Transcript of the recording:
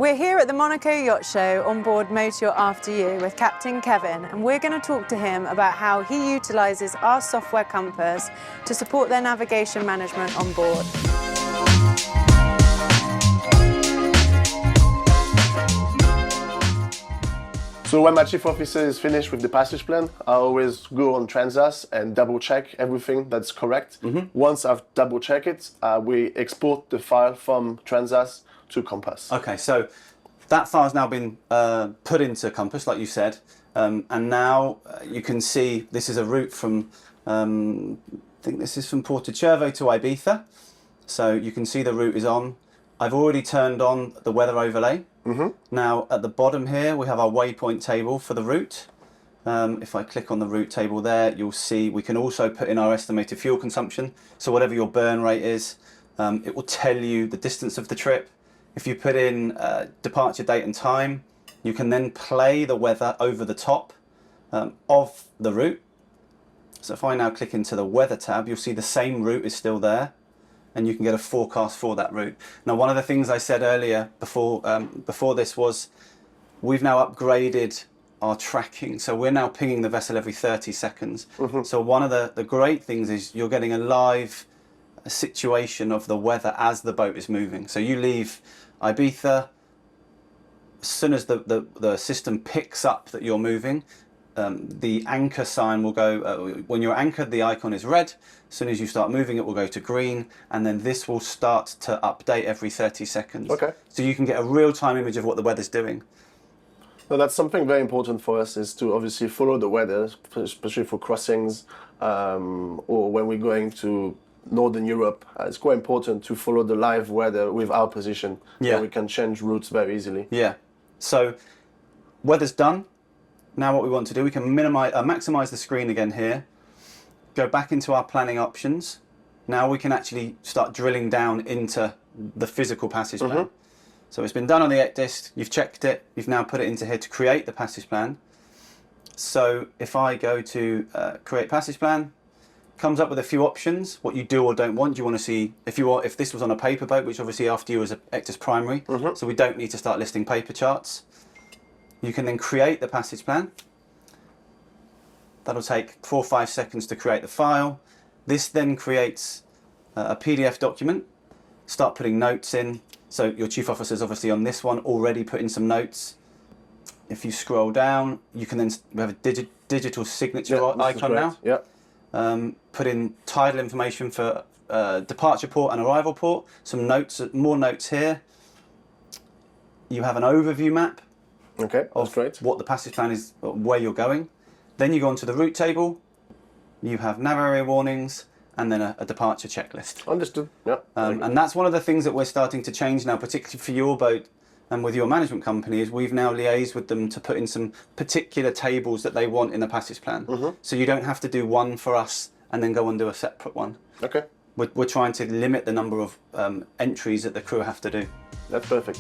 We're here at the Monaco Yacht Show on board Motor Yacht After You with Captain Kevin, and we're going to talk to him about how he utilises our software compass to support their navigation management on board. So when my chief officer is finished with the passage plan, I always go on Transas and double check everything that's correct. Once I've double checked it, we export the file from Transas to Compass. Okay, so that file's now been put into Compass, like you said, and now you can see this is a route from, I think this is from Porto-Cervo to Ibiza. So you can see the route is on. I've already turned on the weather overlay. Now at the bottom here we have our waypoint table for the route. If I click on the route table there, you'll see we can also put in our estimated fuel consumption. So whatever your burn rate is, it will tell you the distance of the trip. If you put in departure date and time, you can then play the weather over the top of the route. So if I now click into the weather tab, you'll see the same route is still there, and you can get a forecast for that route. Now, one of the things I said earlier before this was we've now upgraded our tracking. So we're now pinging the vessel every 30 seconds. So one of the great things is you're getting a live situation of the weather as the boat is moving. So you leave Ibiza, as soon as the system picks up that you're moving, the anchor sign will go, when you're anchored, the icon is red. As soon as you start moving, it will go to green, and then this will start to update every 30 seconds. Okay. So you can get a real-time image of what the weather's doing. So that's something very important for us, is to obviously follow the weather, especially for crossings, or when we're going to Northern Europe. It's quite important to follow the live weather with our position. Yeah. We can change routes very easily. Yeah. So weather's done. Now what we want to do, we can maximize the screen again here, go back into our planning options. Now we can actually start drilling down into the physical passage plan. So it's been done on the ECDIS, you've checked it, you've now put it into here to create the passage plan. So if I go to create passage plan, comes up with a few options, what you do or don't want. You want to see, if this was on a paper boat, which obviously After You is an ECDIS primary, so we don't need to start listing paper charts. You can then create the passage plan. That'll take 4 or 5 seconds to create the file. This then creates a PDF document. Start putting notes in. So your chief officer is obviously on this one already putting some notes. If you scroll down, you can then we have a digital signature icon now. Yeah. Put in tidal information for departure port and arrival port. Some notes, more notes here. You have an overview map. Okay, that's great. What the passage plan is, where you're going. Then you go onto the route table. You have nav area warnings, and then a departure checklist. Understood. Yeah. And that's one of the things that we're starting to change now, particularly for your boat and with your management company, is we've now liaised with them to put in some particular tables that they want in the passage plan. So you don't have to do one for us and then go and do a separate one. Okay. We're trying to limit the number of entries that the crew have to do. That's perfect.